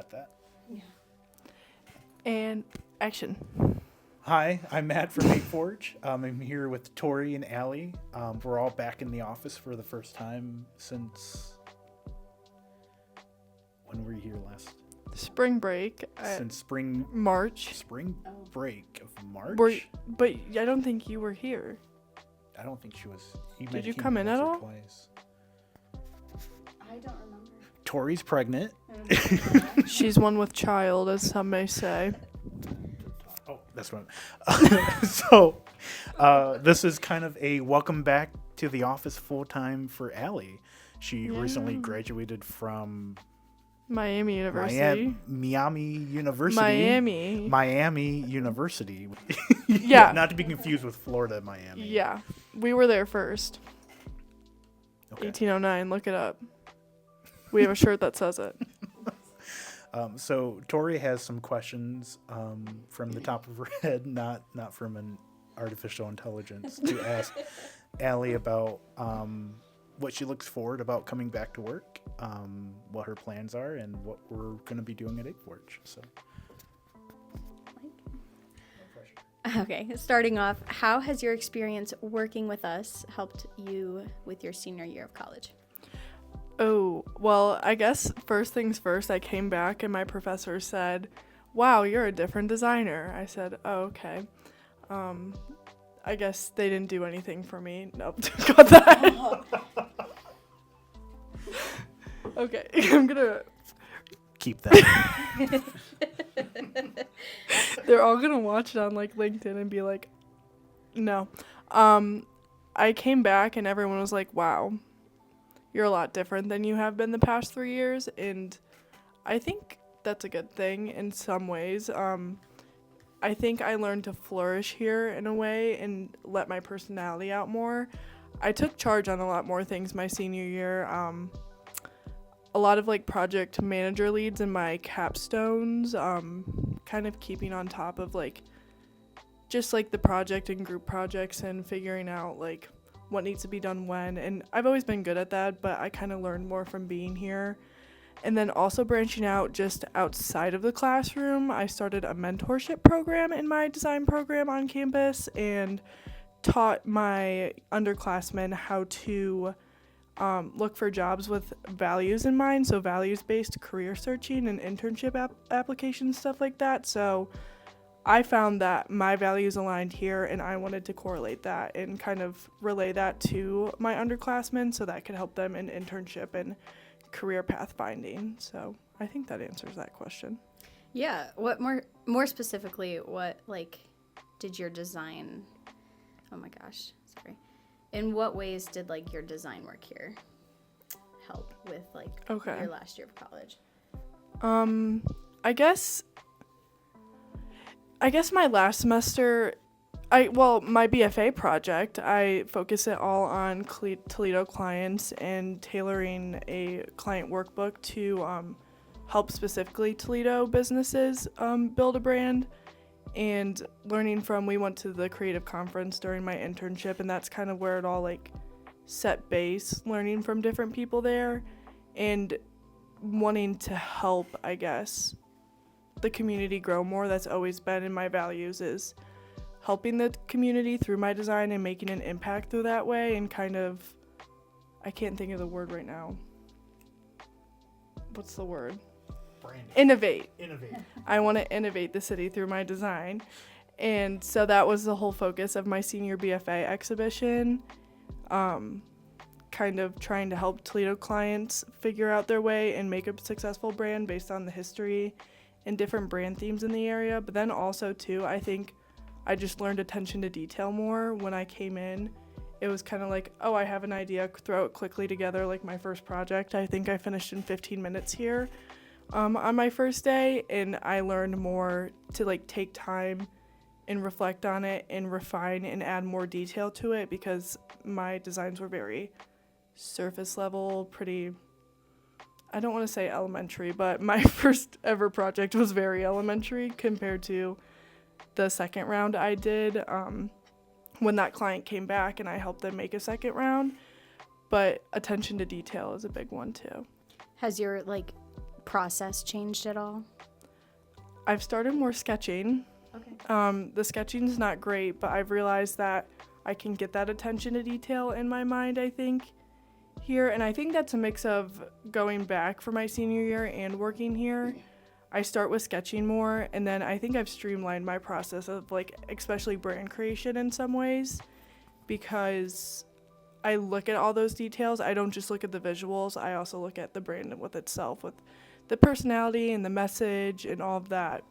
got that. Yeah. And action. Hi, I'm Matt from Ape Forge. I'm here with Tori and Allie. We're all back in the office for the first time since... When were you here last? Spring break. Since spring March. Break of March? But I don't think you were here. I don't think she was. Did you come in at all? Twice. I don't remember. Tori's pregnant. She's one with child, as some may say. Oh, that's what. So, this is kind of a welcome back to the office full time for Allie. She recently graduated from Miami University. Miami University. Miami. University. Yeah. Not to be confused with Florida, Miami. Yeah. We were there first. Okay. 1809. Look it up. We have a shirt that says it. So Tori has some questions from the top of her head, not from an artificial intelligence, to ask Allie about what she looks forward about coming back to work, what her plans are, and what we're going to be doing at Ape Forge. So. Okay, starting off, how has your experience working with us helped you with your senior year of college? Oh, well, I guess first things first, I came back and my professor said, wow, you're a different designer. I said, oh, okay. I guess they didn't do anything for me. Nope, got that. Okay, I'm gonna keep that. They're all gonna watch it on like LinkedIn and be like, no. I came back and everyone was like, wow, you're a lot different than you have been the past 3 years, and I think that's a good thing in some ways. I think I learned to flourish here in a way and let my personality out more. I took charge on a lot more things my senior year. A lot of like project manager leads in my capstones, kind of keeping on top of like just like the project and group projects and figuring out like what needs to be done when. And I've always been good at that, but I kind of learned more from being here. And then also branching out just outside of the classroom, I started a mentorship program in my design program on campus and taught my underclassmen how to look for jobs with values in mind, so values-based career searching and internship applications, stuff like that. So I found that my values aligned here, and I wanted to correlate that and kind of relay that to my underclassmen so that could help them in internship and career path finding. So I think that answers that question. Yeah. What more specifically, what like did your design? Oh my gosh, sorry. In what ways did like your design work here help with like your last year of college? I guess my last semester, my BFA project, I focus it all on Toledo clients and tailoring a client workbook to help specifically Toledo businesses build a brand. And learning from, we went to the creative conference during my internship, and that's kind of where it all like set base, learning from different people there and wanting to help, I guess, the community grow more. That's always been in my values, is helping the community through my design and making an impact through that way, and kind of, I can't think of the word right now. What's the word? Branding. Innovate. Innovate. I want to innovate the city through my design. And so that was the whole focus of my senior BFA exhibition. Kind of trying to help Toledo clients figure out their way and make a successful brand based on the history and different brand themes in the area. But then also too, I think I just learned attention to detail more when I came in. It was kind of like, oh, I have an idea, throw it quickly together, like my first project. I think I finished in 15 minutes here. On my first day, and I learned more to like take time and reflect on it and refine and add more detail to it, because my designs were very surface level, pretty, I don't want to say elementary, but my first ever project was very elementary compared to the second round I did when that client came back and I helped them make a second round. But attention to detail is a big one too. Has your process changed at all? I've started more sketching. Okay. The sketching's not great, but I've realized that I can get that attention to detail in my mind, I think, here. And I think that's a mix of going back for my senior year and working here. I start with sketching more, and then I think I've streamlined my process of, like, especially brand creation in some ways, because I look at all those details. I don't just look at the visuals. I also look at the brand with itself, with the personality and the message and all of that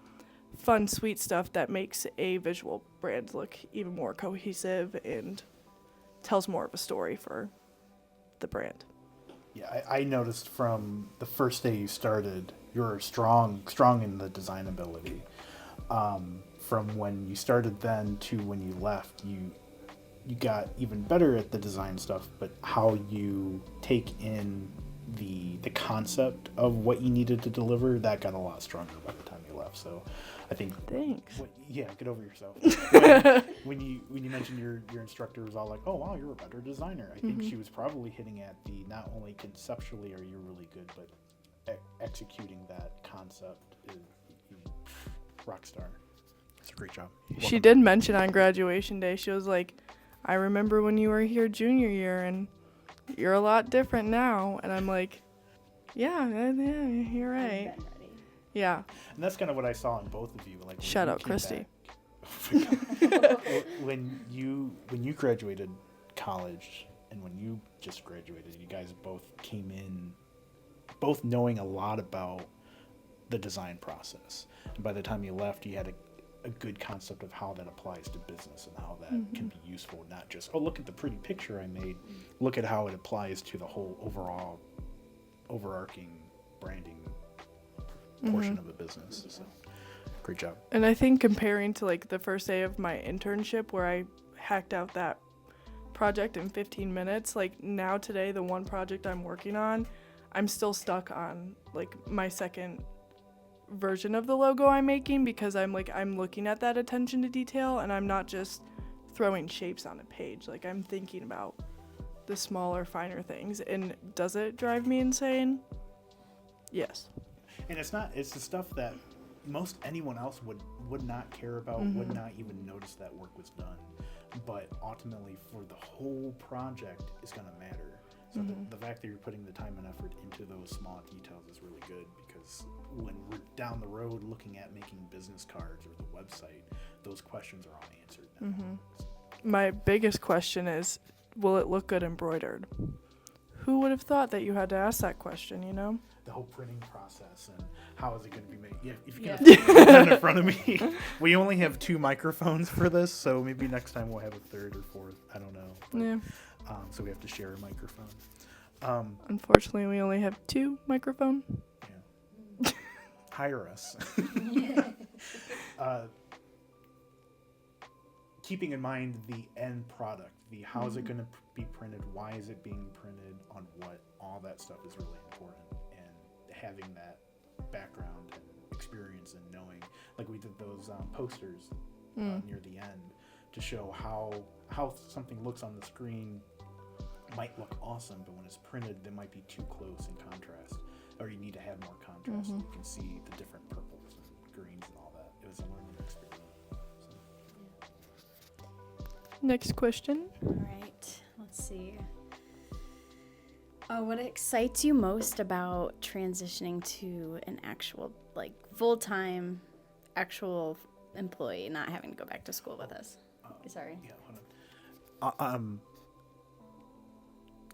fun, sweet stuff that makes a visual brand look even more cohesive and tells more of a story for the brand. Yeah, I noticed from the first day you started, you were strong in the design ability. From when you started then to when you left, you got even better at the design stuff, but how you take in the concept of what you needed to deliver, that got a lot stronger by the time you left. So I think Thanks. get over yourself. when you mentioned your instructor was all like, oh wow, you're a better designer, I think she was probably hitting at the not only conceptually are you really good, but executing that concept is rock star. It's a great job. She did mention on graduation day, she was like, I remember when you were here junior year and you're a lot different now. And I'm like, yeah, you're right. Yeah. And that's kind of what I saw in both of you. Like, Shout out, Christy. when you graduated college and when you just graduated, you guys both came in, both knowing a lot about the design process. And by the time you left, you had a good concept of how that applies to business and how that can be useful, not just, oh, look at the pretty picture I made. Look at how it applies to the whole overall overarching branding portion of a business. So great job. And I think comparing to like the first day of my internship where I hacked out that project in 15 minutes, like now today, the one project I'm working on, I'm still stuck on like my second version of the logo I'm making, because I'm looking at that attention to detail and I'm not just throwing shapes on a page. Like I'm thinking about the smaller, finer things. And does it drive me insane? Yes. And it's the stuff that most anyone else would not care about, would not even notice that work was done. But ultimately for the whole project is going to matter. So the fact that you're putting the time and effort into those small details is really good, because when we're down the road looking at making business cards or the website, those questions are all answered now. My biggest question is, will it look good embroidered? Who would have thought that you had to ask that question, you know? The whole printing process and how is it going to be made. Yeah, if you can put that in front of me. We only have 2 microphones for this, so maybe next time we'll have a third or fourth. I don't know. But, Yeah. so we have to share a microphone. Unfortunately, we only have 2 microphones. Yeah. Hire us. Keeping in mind the end product, the how is it going to be printed, why is it being printed, on what, all that stuff is really important. And having that background and experience and knowing, like we did those posters near the end to show how something looks on the screen might look awesome, but when it's printed, they might be too close in contrast, or you need to have more contrast so you can see the different purples and greens and all that. It was a learning experience. Next question. All right. Let's see. What excites you most about transitioning to an actual, like, full-time actual employee, not having to go back to school with us? Sorry. Yeah, hold on.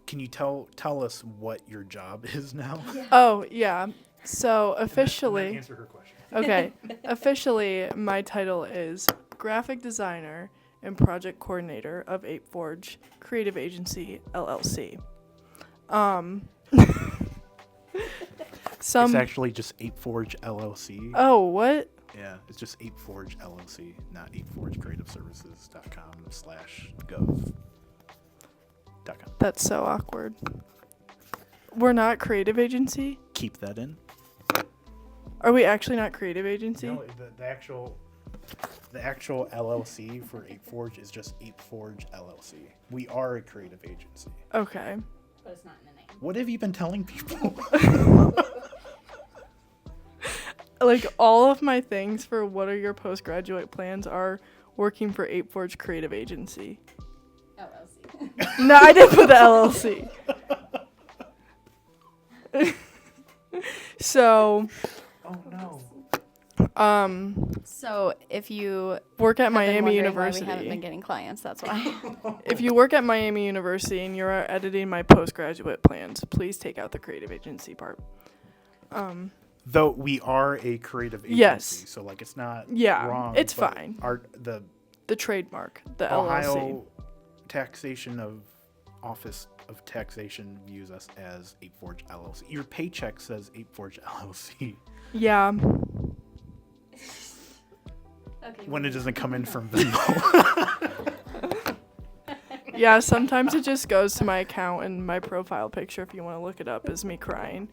Can you tell us what your job is now? Yeah. Oh, yeah. So officially, And then answer her question. okay. Officially, my title is Graphic Designer and Project Coordinator of Ape Forge Creative Agency, LLC. It's actually just Ape Forge LLC. Oh, what? Yeah, it's just Ape Forge LLC, not apeforgecreativeservices.com/gov.com. That's so awkward. We're not creative agency? Keep that in. Are we actually not creative agency? No, the actual LLC for Ape Forge is just Ape Forge LLC. We are a creative agency. Okay. But it's not in the name. What have you been telling people? like all of my things for what are your postgraduate plans are working for Ape Forge Creative Agency. LLC. No, I didn't put the LLC. So, Oh no. So if you work at have been Miami wondering University. why we haven't been getting clients, that's why. If you work at Miami University and you're editing my postgraduate plans, please take out the creative agency part. Though we are a creative agency, Yes. so like it's not Yeah, it's but fine. The trademark, the Ohio LLC. taxation of Office of Taxation views us as Ape Forge LLC. Your paycheck says Ape Forge LLC Yeah. Okay. when it doesn't come in from Venmo. Yeah, sometimes it just goes to my account, and my profile picture, if you want to look it up, is me crying.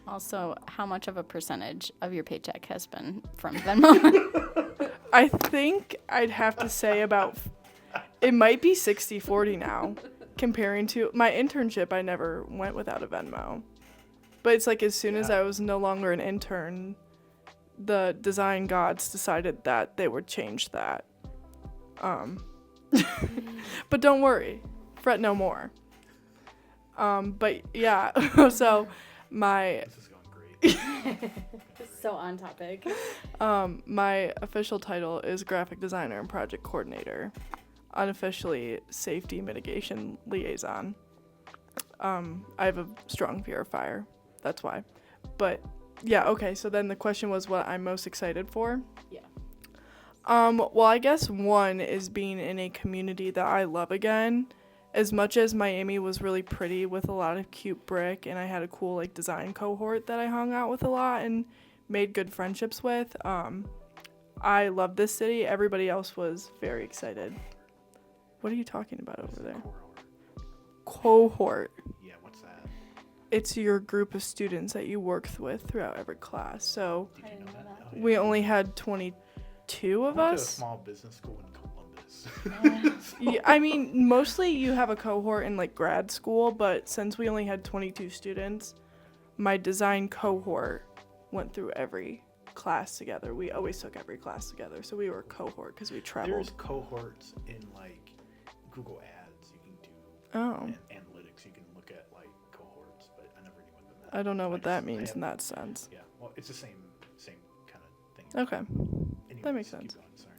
Also, how much of a percentage of your paycheck has been from Venmo? I think I'd have to say it might be 60-40 now, comparing to my internship. I never went without a Venmo. But it's like as soon as I was no longer an intern, the design gods decided that they would change that. But don't worry, fret no more. But yeah, so my This is going great. So on topic. my official title is graphic designer and project coordinator, unofficially safety mitigation liaison. I have a strong fear of fire, that's why. But yeah, okay, so then the question was what I'm most excited for. Yeah. Well, I guess one is being in a community that I love again. As much as Miami was really pretty with a lot of cute brick, and I had a cool like design cohort that I hung out with a lot and made good friendships with, I love this city. Everybody else was very excited. What are you talking about over there? Cohort. Yeah, what's that? It's your group of students that you work with throughout every class. So Did you know that? Oh, we only had 22 of I went to a us. small business school in Columbus. Yeah, I mean, mostly you have a cohort in like grad school, but since we only had 22 students, my design cohort went through every class together. We always took every class together, so we were a cohort because we traveled. There's cohorts in like Google Ads. You can do Oh, analytics. You can look at like cohorts, but I never knew what that meant. I don't know what that I means in have- that sense. Yeah, well, it's the same kind of thing. Okay. Anyways, makes keep sense. going, sorry.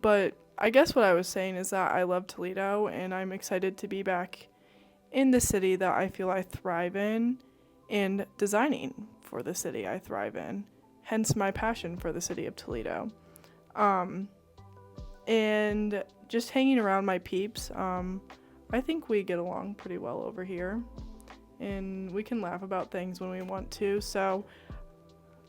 But I guess what I was saying is that I love Toledo, and I'm excited to be back in the city that I feel I thrive in, and designing for the city I thrive in. Hence my passion for the city of Toledo. And just hanging around my peeps, I think we get along pretty well over here, and we can laugh about things when we want to. So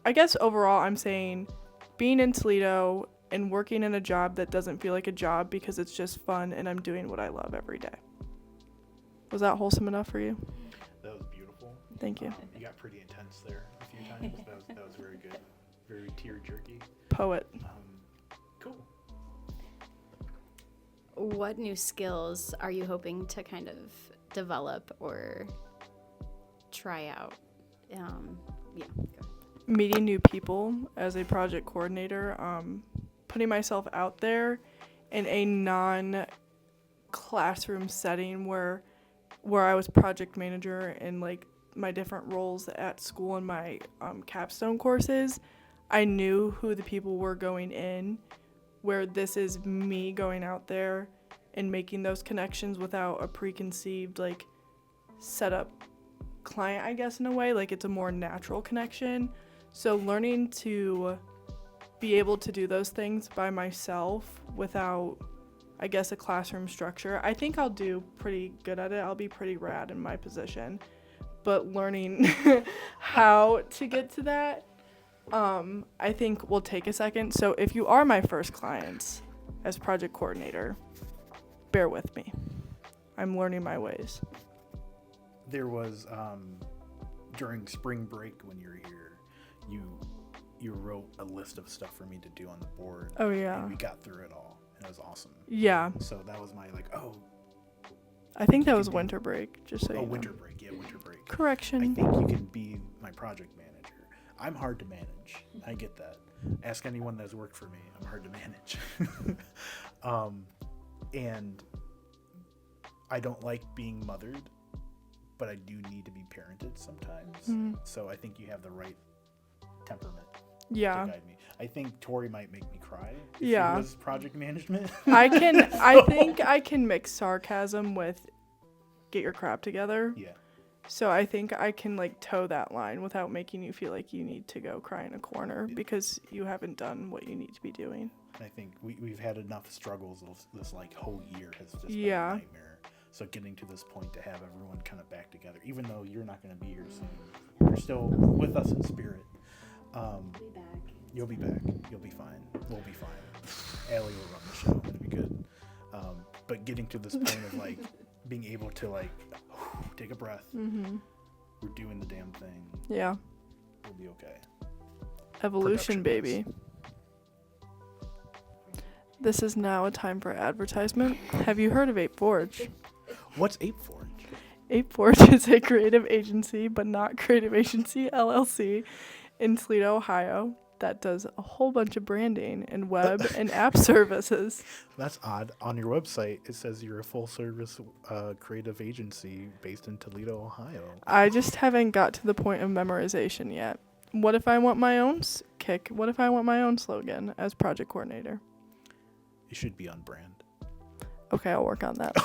I guess overall I'm saying being in Toledo and working in a job that doesn't feel like a job because it's just fun and I'm doing what I love every day. Was that wholesome enough for you? That was beautiful. Thank you. You got pretty intense there a few times. That was very good. Very tear jerky. Poet. Cool. What new skills are you hoping to kind of develop or try out? Yeah, go. Meeting new people as a project coordinator, putting myself out there in a non-classroom setting where I was project manager and like my different roles at school and my capstone courses. I knew who the people were going in, where this is me going out there and making those connections without a preconceived like setup client, I guess, in a way. Like it's a more natural connection. So learning to be able to do those things by myself without, I guess, a classroom structure, I think I'll do pretty good at it. I'll be pretty rad in my position. But learning how to get to that, I think will take a second. So if you are my first clients as project coordinator, bear with me. I'm learning my ways. There was during spring break when you were here, you wrote a list of stuff for me to do on the board. Oh, yeah. And we got through it all, and it was awesome. Yeah. So that was my like, I think that you was can be- winter break, just so you know. winter break. Yeah, winter break. I Correction. think you can be my project manager. I'm hard to manage. I get that. Ask anyone that's worked for me. I'm hard to manage. And I don't like being mothered, but I do need to be parented sometimes. So I think you have the right temperament to guide me. I think Tori might make me cry if she was project management. I think I can mix sarcasm with get your crap together. Yeah. So I think I can like toe that line without making you feel like you need to go cry in a corner because you haven't done what you need to be doing. And I think we've had enough struggles. This like whole year has just been a nightmare. So getting to this point to have everyone kind of back together, even though you're not going to be here soon, you're still with us in spirit. Be back. You'll be back. You'll be fine. We'll be fine. Allie will run the show. It'll be good. But getting to this point of like being able to like take a breath. We're doing the damn thing. Yeah. We'll be okay. Evolution, baby. This is now a time for advertisement. Have you heard of Ape Forge? What's Ape Forge? Ape Forge is a creative agency, but not Creative Agency LLC, in Toledo, Ohio, that does a whole bunch of branding and web and app services. That's odd. On your website, it says you're a full-service creative agency based in Toledo, Ohio. I just haven't got to the point of memorization yet. What if I want my own kick? What if I want my own slogan as project coordinator? You should be on brand. Okay, I'll work on that.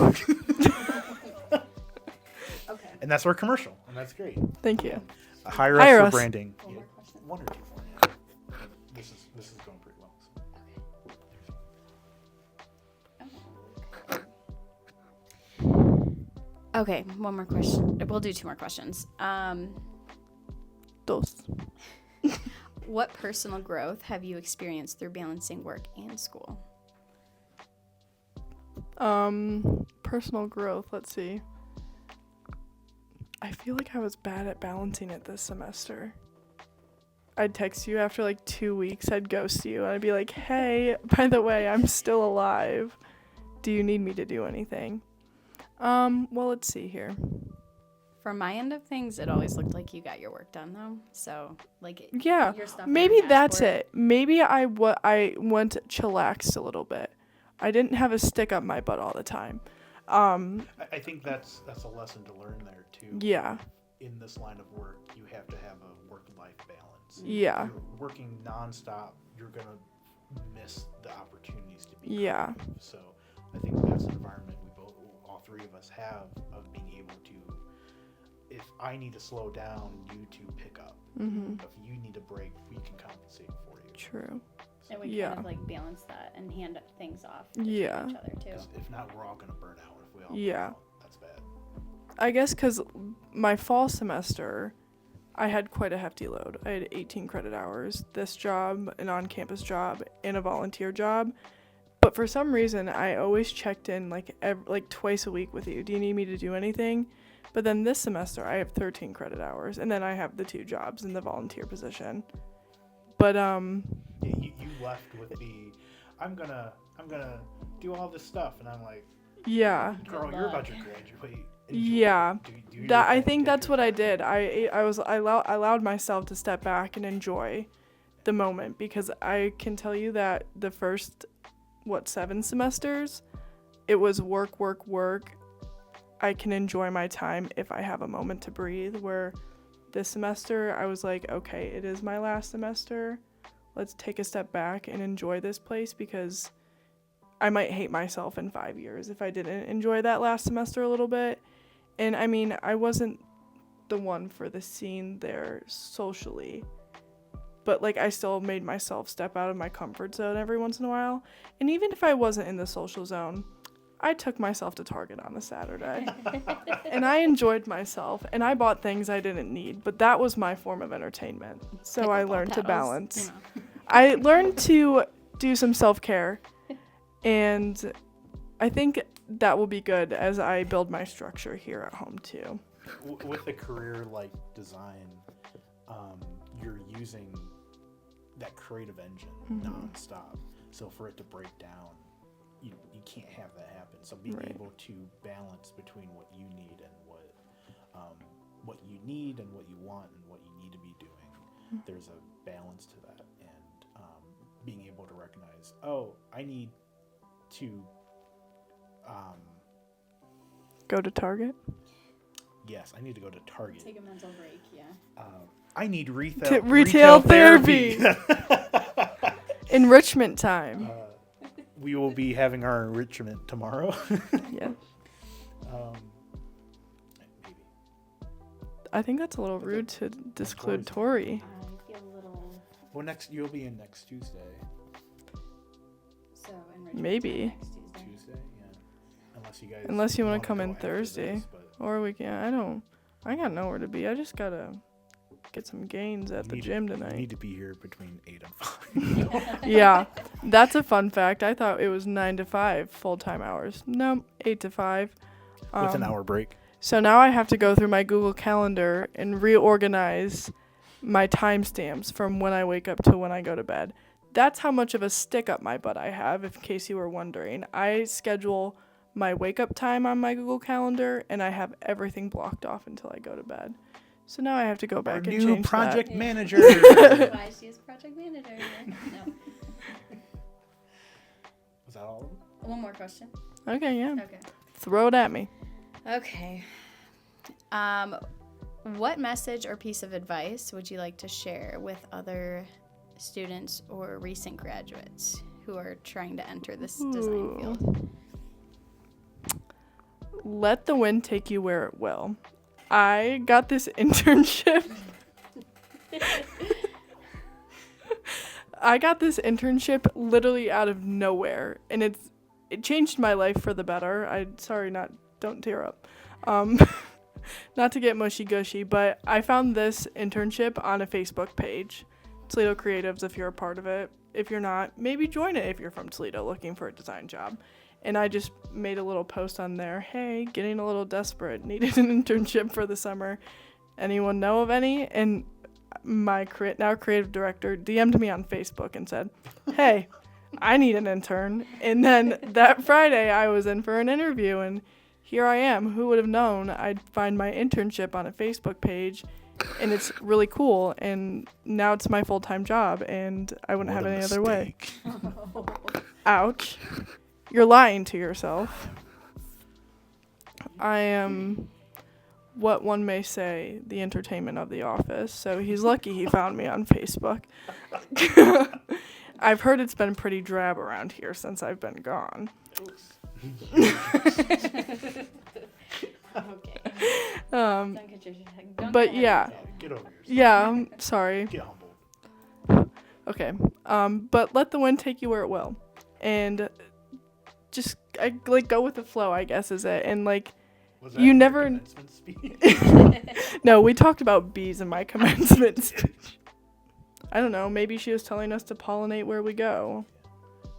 Okay. And that's our commercial, and that's great. Thank you. Hire Hire us us. for branding. One more question. One or two more. Yeah. This is going pretty well. Okay, one more question. We'll do two more questions. Dos. What personal growth have you experienced through balancing work and school? Personal growth, let's see. I feel like I was bad at balancing it this semester. I'd text you after like 2 weeks, I'd ghost you, and I'd be like, hey, by the way, I'm still alive. Do you need me to do anything? Well, let's see here. From my end of things, it always looked like you got your work done, though. So, like, Yeah, your stuff on maybe your that's dashboard. it. Maybe I went chillaxed a little bit. I didn't have a stick up my butt all the time. I think that's a lesson to learn there too. Yeah. In this line of work, you have to have a work-life balance. Yeah. If you're working nonstop, you're gonna miss the opportunities to be Yeah. creative. So I think that's an environment all three of us have of being able to. If I need to slow down, you two pick up. Mm-hmm. If you need a break, we can compensate for you. True. And we Yeah. kind of like balance that and hand things off between Yeah. each other too. 'Cause if not, we're all gonna burn out. If we all Yeah. burn out, that's bad. I guess because my fall semester, I had quite a hefty load. I had 18 credit hours, this job, an on-campus job, and a volunteer job. But for some reason, I always checked in like twice a week with you. Do you need me to do anything? But then this semester, I have 13 credit hours, and then I have the 2 jobs in the volunteer position. But Yeah, you left with the, I'm gonna do all this stuff, and I'm like, yeah. girl, Good you're about luck. to graduate. Yeah. Do your That I thing, think take that's your what I time. did. I allowed myself to step back and enjoy the moment, because I can tell you that the first 7 semesters, it was work. I can enjoy my time if I have a moment to breathe, where this semester I was like, okay, it is my last semester. Let's take a step back and enjoy this place, because I might hate myself in 5 years if I didn't enjoy that last semester a little bit. And I mean, I wasn't the one for the scene there socially, but like I still made myself step out of my comfort zone every once in a while. And even if I wasn't in the social zone, I took myself to Target on a Saturday and I enjoyed myself, and I bought things I didn't need, but that was my form of entertainment. So I Pickleball learned to paddles, balance. you know. I learned to do some self-care, and I think that will be good as I build my structure here at home too. With a career like design, you're using that creative engine nonstop. So for it to break down, you can't have that happen. So being Right. able to balance between what you need and what you need and what you want and what you need to be doing, there's a balance to that, and being able to recognize, oh, I need to Go to Target. yes, I need to go to Target. Take a mental break, yeah. I need Retail therapy. Enrichment time. We will be having our enrichment tomorrow. Yeah. Maybe. I think that's a little rude to disclude Tori. I feel a little. Well, you'll be in next Tuesday. So enrichment Maybe. time next Tuesday. Tuesday, yeah. Unless you want wanna to come go in after Thursday. this, but Or we can. I got nowhere to be. I just gotta get some gains at the gym You tonight. need to be here between 8 and 5. Yeah, that's a fun fact. I thought it was 9 to 5 full-time hours. No, 8 to 5. With an hour break. So now I have to go through my Google Calendar and reorganize my timestamps from when I wake up to when I go to bed. That's how much of a stick up my butt I have, in case you were wondering. I schedule my wake up time on my Google Calendar, and I have everything blocked off until I go to bed. So now I have to go back Our and new change project that. manager. That's why she is project manager. No. Was that all of them? One more question. Okay, yeah. Okay. Throw it at me. Okay. What message or piece of advice would you like to share with other students or recent graduates who are trying to enter this design field? Let the wind take you where it will. I got this internship. I got this internship literally out of nowhere, and it changed my life for the better. Don't tear up. Not to get mushy gushy, but I found this internship on a Facebook page. Toledo Creatives, if you're a part of it. If you're not, maybe join it if you're from Toledo looking for a design job. And I just made a little post on there. Hey, getting a little desperate. Needed an internship for the summer. Anyone know of any? And my now creative director DM'd me on Facebook and said, hey, I need an intern. And then that Friday I was in for an interview, and here I am. Who would have known I'd find my internship on a Facebook page, and it's really cool, and now it's my full-time job, and I wouldn't have any other way. Ouch. You're lying to yourself. I am, what one may say, the entertainment of the office, so he's lucky he found me on Facebook. I've heard it's been pretty drab around here since I've been gone. Okay. Um, Don't get your but yeah. Get over yourself. Yeah, I'm sorry. Get humble. Okay. But let the wind take you where it will. And just go with the flow, I guess, is it. And Was that you your never commencement speech? No, we talked about bees in my commencement speech. I don't know, maybe she was telling us to pollinate where we go.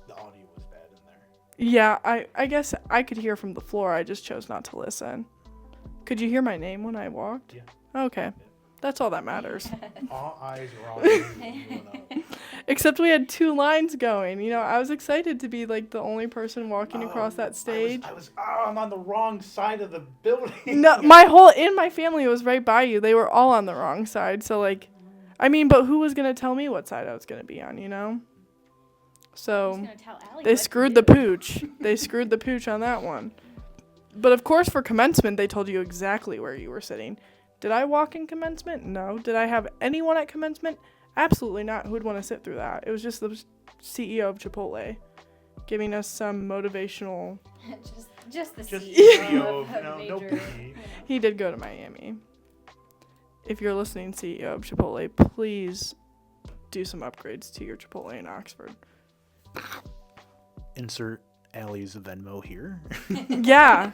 The audio was bad in there. Yeah, I guess I could hear from the floor. I just chose not to listen. Could you hear my name when I walked? Yeah. Okay. That's all that matters. All eyes were on you when you went up. Except we had 2 lines going. You know, I was excited to be the only person walking across that stage. I'm on the wrong side of the building. No, my family was right by you. They were all on the wrong side. So but who was gonna tell me what side I was gonna be on, you know? So they screwed the pooch. They screwed the pooch on that one. But of course, for commencement, they told you exactly where you were sitting. Did I walk in commencement? No. Did I have anyone at commencement? Absolutely not. Who would want to sit through that? It was just the CEO of Chipotle giving us some motivational. just the CEO of, no major. biggie. He did go to Miami. If you're listening, CEO of Chipotle, please do some upgrades to your Chipotle in Oxford. Insert Allie's Venmo here. Yeah.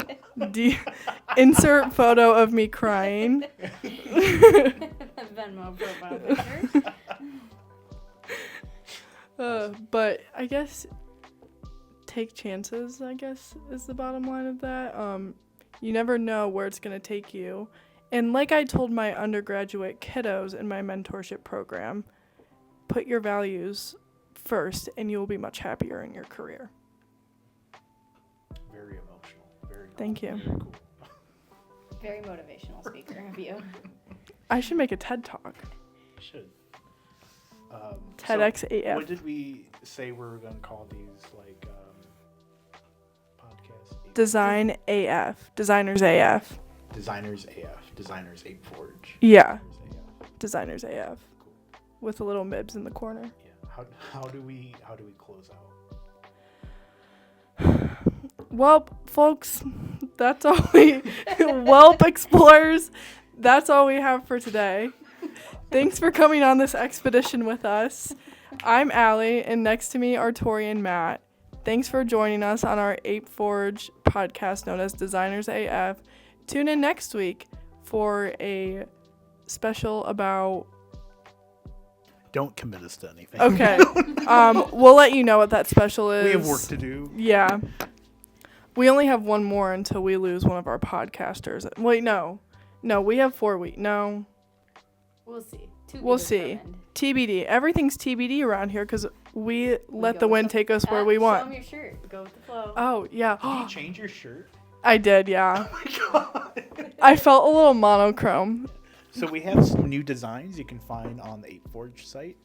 Insert photo of me crying. Venmo profile picture. But I guess take chances, I guess, is the bottom line of that. You never know where it's going to take you. And like I told my undergraduate kiddos in my mentorship program, put your values first and you will be much happier in your career. Very emotional. Very cool. Thank you. Very cool. Very motivational speaker of you. I should make a TED Talk. Should. TEDx AF. What did we say we were going to call these, like, podcasts? Design AF. Designers AF. Designers AF. Designers Ape Forge. Yeah. Designers AF. Designers AF. Cool. With a little Mibs in the corner. Yeah. How do we close out? Well, folks, that's all we... Welp Explorers, that's all we have for today. Thanks for coming on this expedition with us. I'm Allie, and next to me are Tori and Matt. Thanks for joining us on our Ape Forge podcast known as Designers AF. Tune in next week for a special about... Don't commit us to anything. Okay. We'll let you know what that special is. We have work to do. Yeah. We only have one more until we lose one of our podcasters. Wait, no. No, we have 4 weeks. No. We'll see. We'll see. TBD. Everything's TBD around here because we let the wind take us where we Show want. them your shirt. Go with the flow. Oh, yeah. Did you change your shirt? I did, yeah. Oh my god. I felt a little monochrome. So we have some new designs you can find on the Ape Forge site.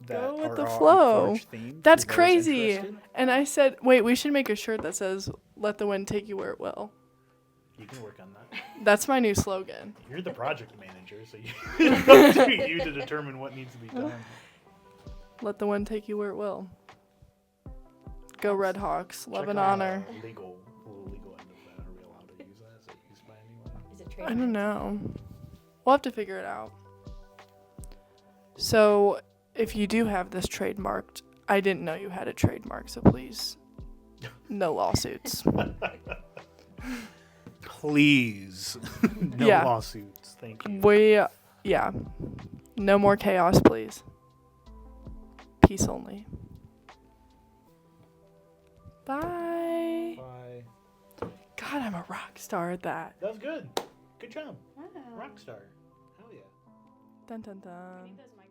That Go with are the all Ape flow. Forge themed That's for those crazy. interested. And I said, wait, we should make a shirt that says, let the wind take you where it will. You can work on that. That's my new slogan. You're the project manager, so it's up to you to determine what needs to be done. Let the wind take you where it will. Go Red Hawks. Love Check and on honor. the legal end of that. Are we allowed to use that? Is it used by anyone? Is it I trademark? don't know. We'll have to figure it out. So, if you do have this trademarked, I didn't know you had it trademarked, so please, no lawsuits. Please. No Yeah. lawsuits. Thank you. Yeah. No more chaos, please. Peace only. Bye. Bye. God, I'm a rock star at that. That was good. Good job. Wow. Rockstar. Hell yeah. Dun dun I dun. think those might